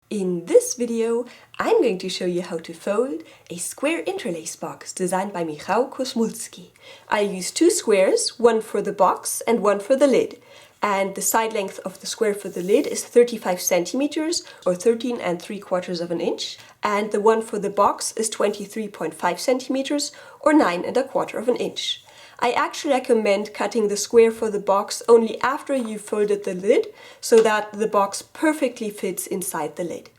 In this video, I'm going to show you how to fold a square interlace box designed by Michał Kosmulski. I use two squares, one for the box and one for the lid. And the side length of the square for the lid is 35 centimeters or 13 3/4 of an inch. And the one for the box is 23.5 centimeters or 9 1/4 of an inch. I actually recommend cutting the square for the box only after you've folded the lid, so that the box perfectly fits inside the lid.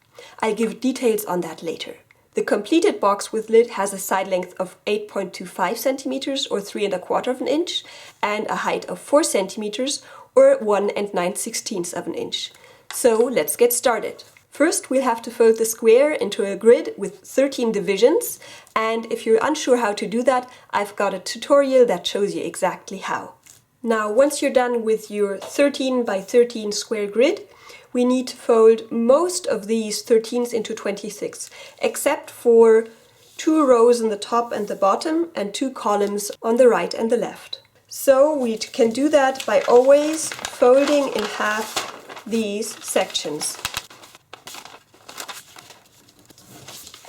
I'll give details on that later. The completed box with lid has a side length of 8.25 centimeters or 3 1/4 of an inch and a height of 4 centimeters or 1 9/16 of an inch. So let's get started. First, we'll have to fold the square into a grid with 13 divisions, and if you're unsure how to do that, I've got a tutorial that shows you exactly how. Now, once you're done with your 13 by 13 square grid, we need to fold most of these 13s into 26, except for 2 rows on the top and the bottom and 2 columns on the right and the left. So we can do that by always folding in half these sections.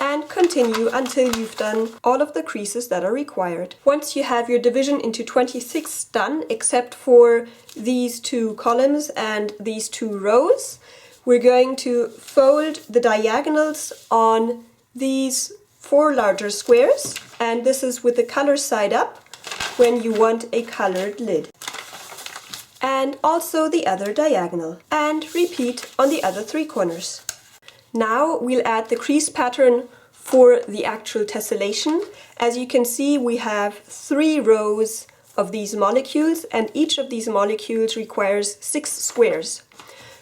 And continue until you've done all of the creases that are required. Once you have your division into 26 done, except for these 2 columns and these 2 rows, we're going to fold the diagonals on these 4 larger squares, and this is with the color side up when you want a colored lid. And also the other diagonal, and repeat on the other 3 corners. Now we'll add the crease pattern for the actual tessellation. As you can see, we have 3 rows of these molecules, and each of these molecules requires 6 squares.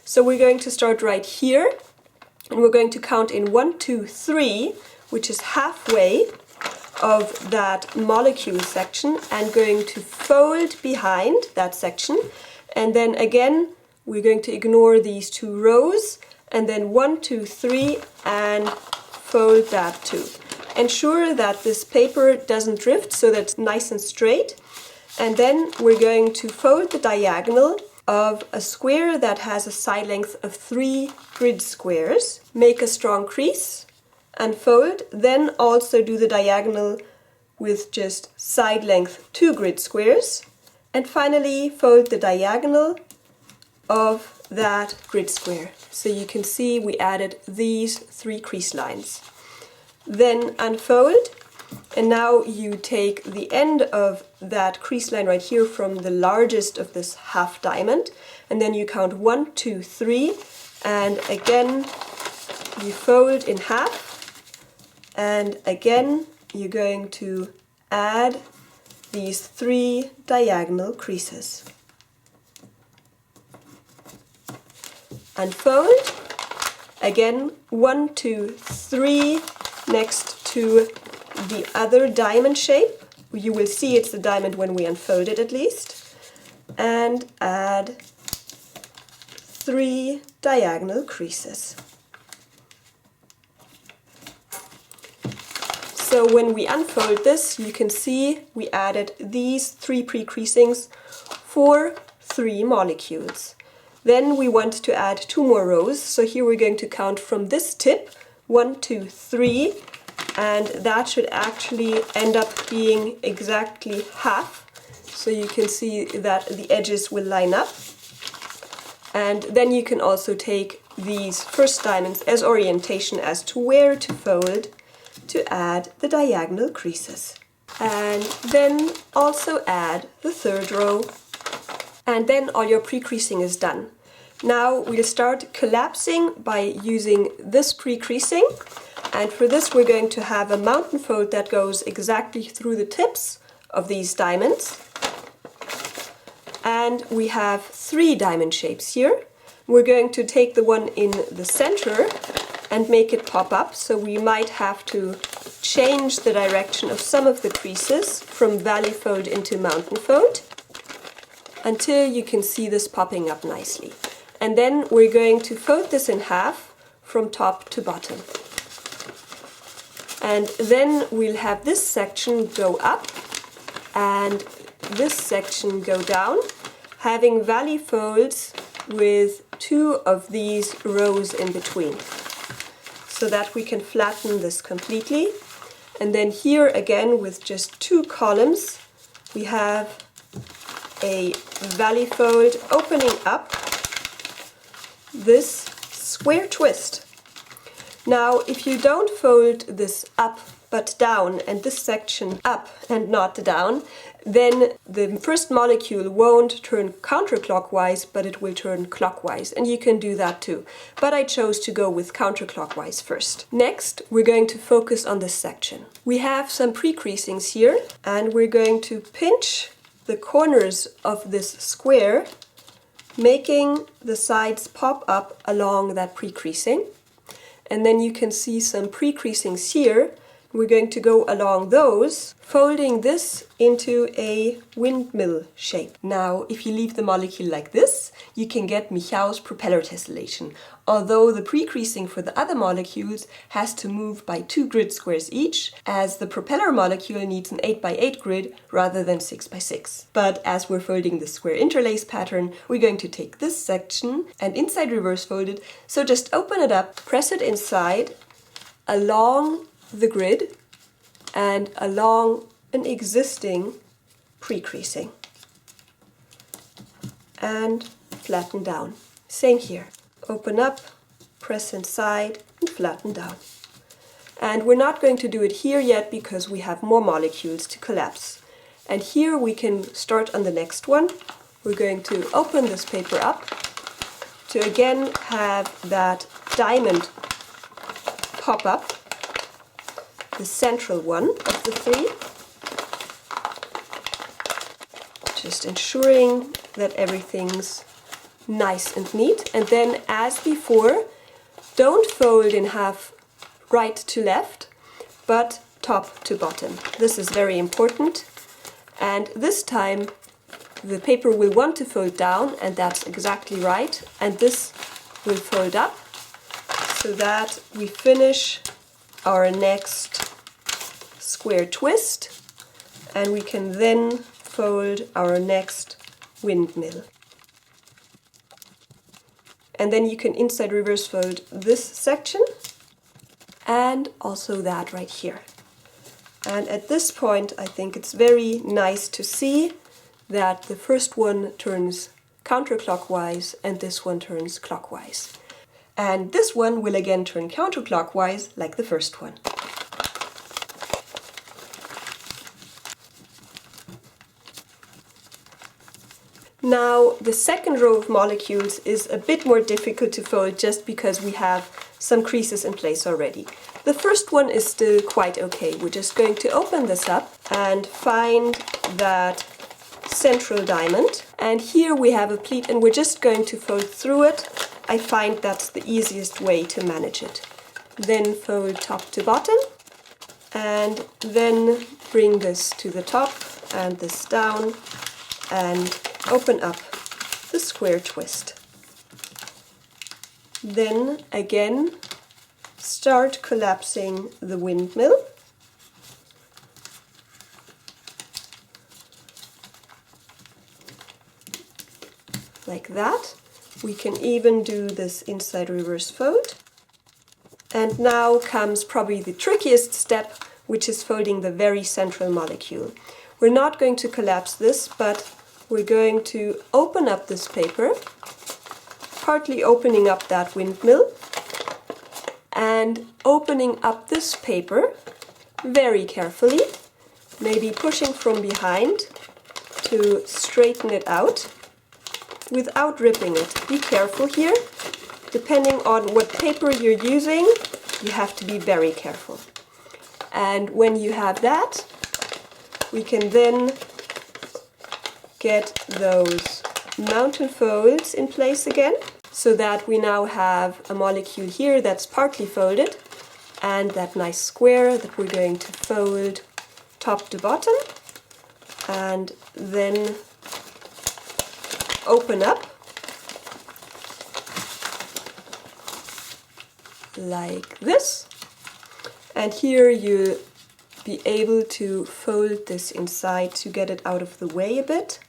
So we're going to start right here, and we're going to count in 1, 2, 3, which is halfway of that molecule section, and going to fold behind that section. And then again, we're going to ignore these 2 rows, and then 1, 2, 3, and fold that too. Ensure that this paper doesn't drift so that it's nice and straight. And then we're going to fold the diagonal of a square that has a side length of 3 grid squares. Make a strong crease and fold. Then also do the diagonal with just side length 2 grid squares. And finally fold the diagonal of that grid square. So you can see we added these 3 crease lines. Then unfold, and now you take the end of that crease line right here from the largest of this half diamond, and then you count 1, 2, 3, and again you fold in half, and again you're going to add these 3 diagonal creases. Unfold, again 1, 2, 3 next to the other diamond shape. You will see it's a diamond when we unfold it at least. And add 3 diagonal creases. So when we unfold this, you can see we added these 3 pre-creasings for 3 molecules. Then we want to add 2 more rows, so here we're going to count from this tip, 1, 2, 3, and that should actually end up being exactly half. So you can see that the edges will line up. And then you can also take these first diamonds as orientation as to where to fold to add the diagonal creases. And then also add the 3rd row. And then all your pre-creasing is done. Now we'll start collapsing by using this pre-creasing, and for this we're going to have a mountain fold that goes exactly through the tips of these diamonds. And we have 3 diamond shapes here. We're going to take the one in the center and make it pop up, so we might have to change the direction of some of the creases from valley fold into mountain fold until you can see this popping up nicely. And then we're going to fold this in half from top to bottom. And then we'll have this section go up and this section go down, having valley folds with 2 of these rows in between. so that we can flatten this completely. And then here again with just 2 columns we have a valley fold opening up this square twist. Now if you don't fold this up but down and this section up and not down, then the first molecule won't turn counterclockwise, but it will turn clockwise, and you can do that too. But I chose to go with counterclockwise first. Next, we're going to focus on this section. We have some pre-creasings here, and we're going to pinch the corners of this square, making the sides pop up along that pre-creasing. And then you can see some pre-creasings here. We're going to go along those, folding this into a windmill shape. Now, if you leave the molecule like this, you can get Michał's propeller tessellation, although the pre-creasing for the other molecules has to move by 2 grid squares each, as the propeller molecule needs an 8x8 grid rather than 6x6. But as we're folding the square interlace pattern, we're going to take this section and inside reverse fold it, so just open it up, press it inside, along the grid and along an existing pre-creasing and flatten down. Same here. Open up, press inside and flatten down. And we're not going to do it here yet because we have more molecules to collapse. And here we can start on the next one. We're going to open this paper up to again have that diamond pop up, the central one of the 3. Just ensuring that everything's nice and neat. And then, as before, don't fold in half right to left, but top to bottom. This is very important. And this time the paper will want to fold down, and that's exactly right. And this will fold up so that we finish our next square twist, and we can then fold our next windmill. And then you can inside reverse fold this section and also that right here. And at this point I think it's very nice to see that the first one turns counterclockwise and this one turns clockwise. And this one will again turn counterclockwise like the first one. Now, the second row of molecules is a bit more difficult to fold just because we have some creases in place already. The first one is still quite okay. We're just going to open this up and find that central diamond. And here we have a pleat and we're just going to fold through it. I find that's the easiest way to manage it. Then fold top to bottom and then bring this to the top and this down and open up the square twist. Then again start collapsing the windmill. Like that. We can even do this inside reverse fold. And now comes probably the trickiest step, which is folding the very central molecule. We're not going to collapse this, but we're going to open up this paper, partly opening up that windmill, and opening up this paper very carefully, maybe pushing from behind to straighten it out without ripping it. Be careful here. Depending on what paper you're using, you have to be very careful. And when you have that, we can then get those mountain folds in place again, so that we now have a molecule here that's partly folded and that nice square that we're going to fold top to bottom and then open up like this. And here you'll be able to fold this inside to get it out of the way a bit.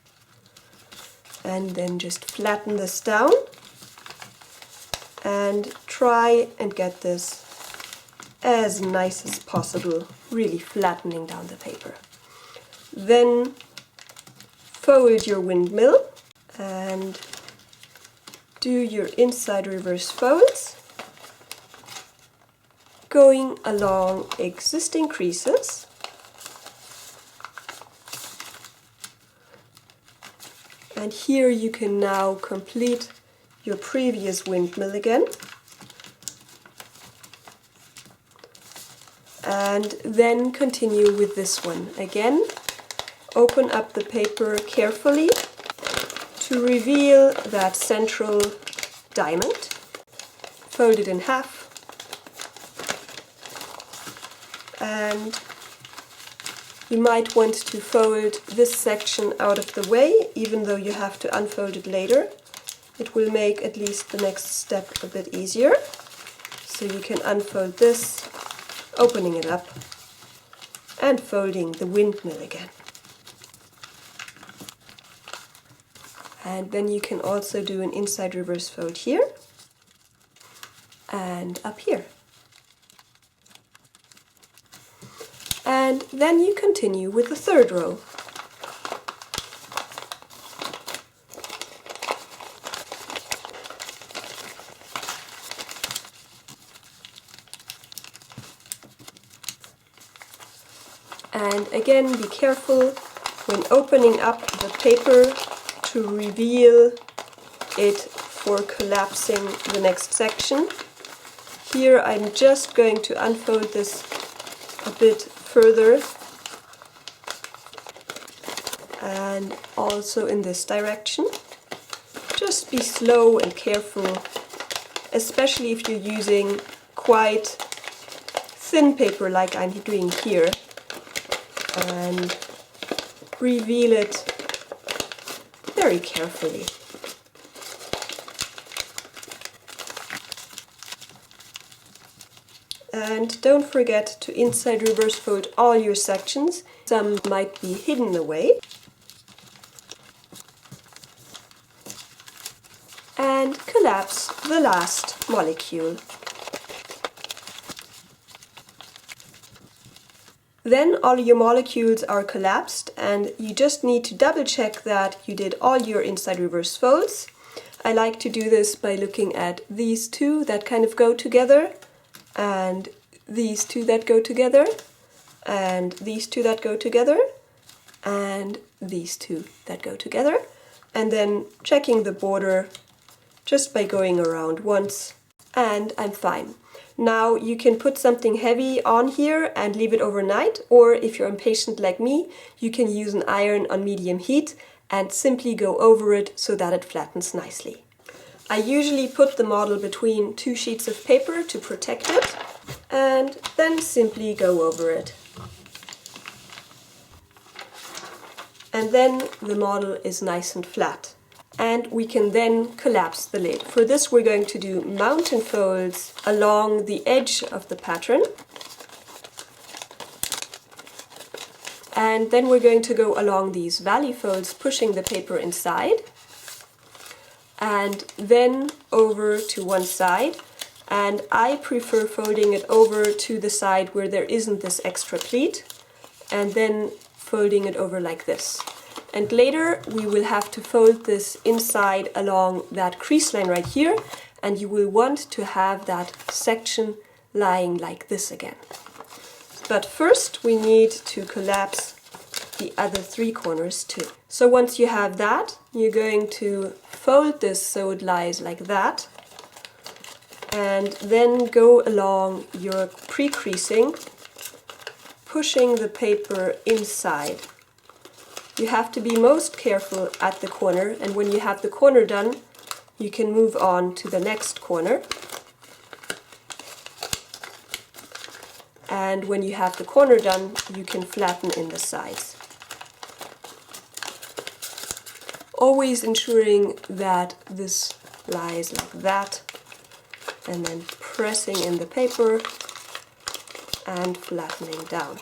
And then just flatten this down and try and get this as nice as possible, really flattening down the paper. Then fold your windmill and do your inside reverse folds, going along existing creases. And here you can now complete your previous windmill again. And then continue with this one. Again, open up the paper carefully to reveal that central diamond. Fold it in half. And you might want to fold this section out of the way, even though you have to unfold it later. It will make at least the next step a bit easier. So you can unfold this, opening it up, and folding the windmill again. And then you can also do an inside reverse fold here and up here. And then you continue with the third row. And again, be careful when opening up the paper to reveal it for collapsing the next section. Here I'm just going to unfold this a bit further, and also in this direction. Just be slow and careful, especially if you're using quite thin paper like I'm doing here, and reveal it very carefully. And don't forget to inside reverse fold all your sections. Some might be hidden away. And collapse the last molecule. Then all your molecules are collapsed, and you just need to double check that you did all your inside reverse folds. I like to do this by looking at these two that kind of go together, and these two that go together, and these two that go together, and these two that go together, and then checking the border just by going around once, and I'm fine. Now you can put something heavy on here and leave it overnight, or if you're impatient like me, you can use an iron on medium heat and simply go over it so that it flattens nicely. I usually put the model between two sheets of paper to protect it, and then simply go over it. And then the model is nice and flat. And we can then collapse the lid. For this we're going to do mountain folds along the edge of the pattern. And then we're going to go along these valley folds, pushing the paper inside. And then over to one side. And I prefer folding it over to the side where there isn't this extra pleat. And then folding it over like this. And later we will have to fold this inside along that crease line right here, and you will want to have that section lying like this again. But first we need to collapse the other three corners too. So once you have that, you're going to fold this so it lies like that, and then go along your pre-creasing, pushing the paper inside. You have to be most careful at the corner, and when you have the corner done, you can move on to the next corner. And when you have the corner done, you can flatten in the sides. Always ensuring that this lies like that, and then pressing in the paper and flattening down.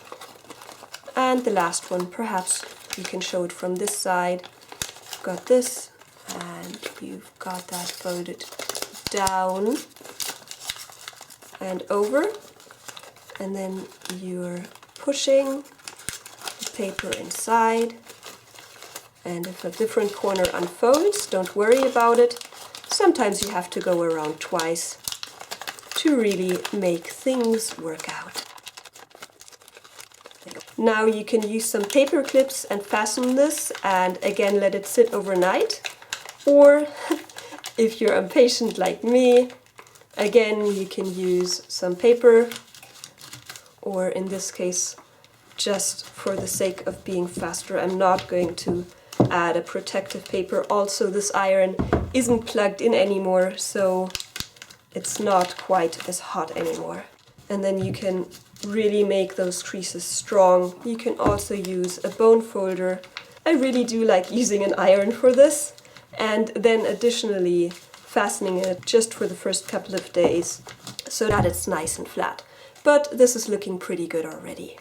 And the last one, perhaps you can show it from this side. You've got this, and you've got that folded down and over. and then you're pushing the paper inside. And if a different corner unfolds, don't worry about it. Sometimes you have to go around twice to really make things work out. Now you can use some paper clips and fasten this and again let it sit overnight. Or if you're impatient like me, again you can use some paper, or in this case, just for the sake of being faster, I'm not going to add a protective paper. Also, this iron isn't plugged in anymore, so it's not quite as hot anymore. And then you can really make those creases strong. You can also use a bone folder. I really do like using an iron for this, and then additionally fastening it just for the first couple of days so that it's nice and flat. But this is looking pretty good already.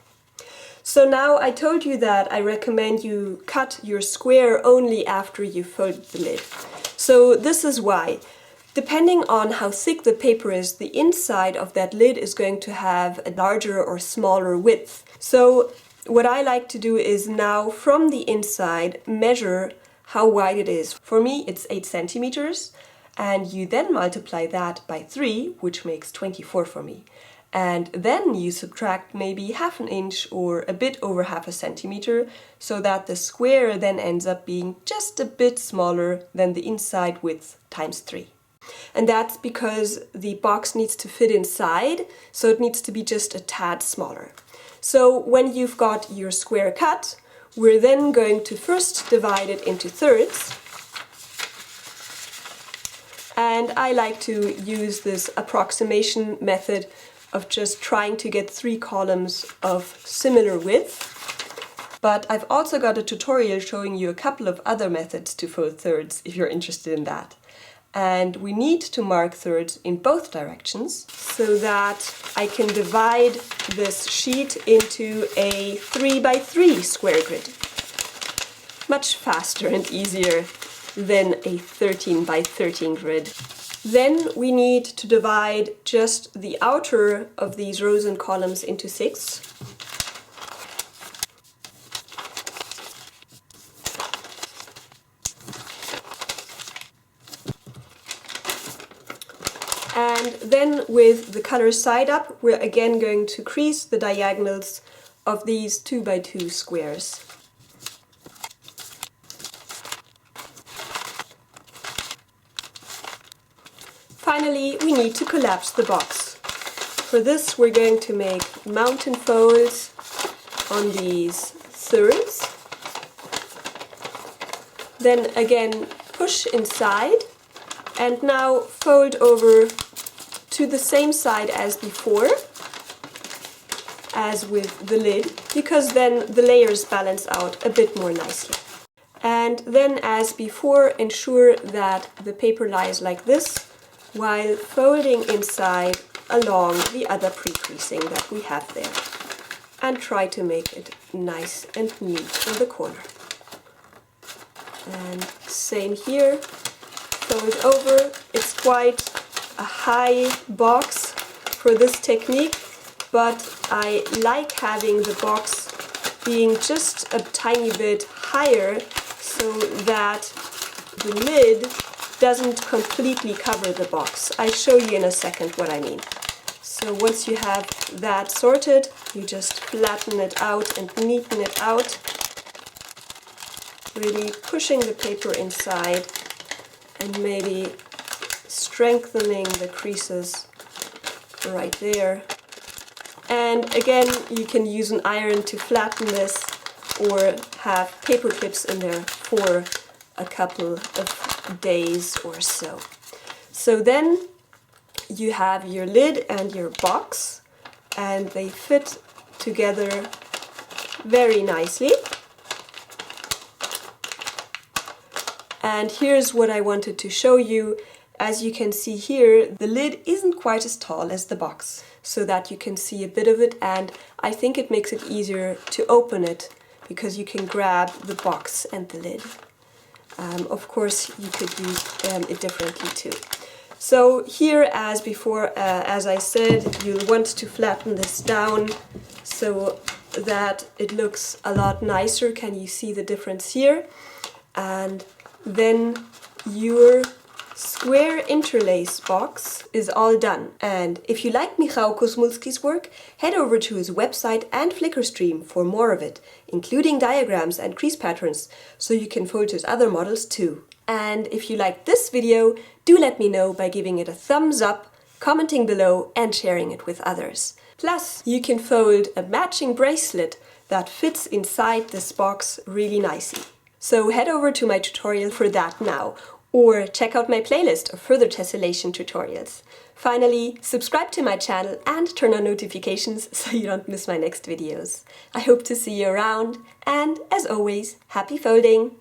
So now I told you that I recommend you cut your square only after you fold the lid. So this is why. Depending on how thick the paper is, the inside of that lid is going to have a larger or smaller width. So what I like to do is now from the inside measure how wide it is. For me it's 8 centimeters, and you then multiply that by 3, which makes 24 for me. And then you subtract maybe half an inch or a bit over half a centimeter, so that the square then ends up being just a bit smaller than the inside width times 3. And that's because the box needs to fit inside, so it needs to be just a tad smaller. So when you've got your square cut, we're then going to first divide it into thirds. And I like to use this approximation method of just trying to get 3 columns of similar width. But I've also got a tutorial showing you a couple of other methods to fold thirds if you're interested in that. And we need to mark thirds in both directions so that I can divide this sheet into a 3 by 3 square grid. Much faster and easier than a 13 by 13 grid. Then we need to divide just the outer of these rows and columns into 6. And then with the color side up, we're again going to crease the diagonals of these 2 by 2 squares. Finally, we need to collapse the box. For this, we're going to make mountain folds on these thirds. Then again, push inside, and now fold over to the same side as before, as with the lid, because then the layers balance out a bit more nicely. And then, as before, ensure that the paper lies like this, while folding inside along the other pre-creasing that we have there. And try to make it nice and neat in the corner. And same here, fold over. It's quite a high box for this technique, but I like having the box being just a tiny bit higher so that the lid doesn't completely cover the box. I'll show you in a second what I mean. So once you have that sorted, you just flatten it out and neaten it out, really pushing the paper inside and maybe strengthening the creases right there. And again, you can use an iron to flatten this or have paper clips in there for a couple of days or so. So then you have your lid and your box, and they fit together very nicely. And here's what I wanted to show you. As you can see here, the lid isn't quite as tall as the box, so that you can see a bit of it, and I think it makes it easier to open it because you can grab the box and the lid. Of course, you could use it differently too. So here, as before, as I said, you'll want to flatten this down so that it looks a lot nicer. Can you see the difference here? And then your Square Interlace box is all done. And if you like Michał Kosmulski's work, head over to his website and Flickr stream for more of it, including diagrams and crease patterns, so you can fold his other models too. And if you liked this video, do let me know by giving it a thumbs up, commenting below and sharing it with others. Plus, you can fold a matching bracelet that fits inside this box really nicely. So head over to my tutorial for that now, or check out my playlist of further tessellation tutorials. Finally, subscribe to my channel and turn on notifications so you don't miss my next videos. I hope to see you around, and as always, happy folding!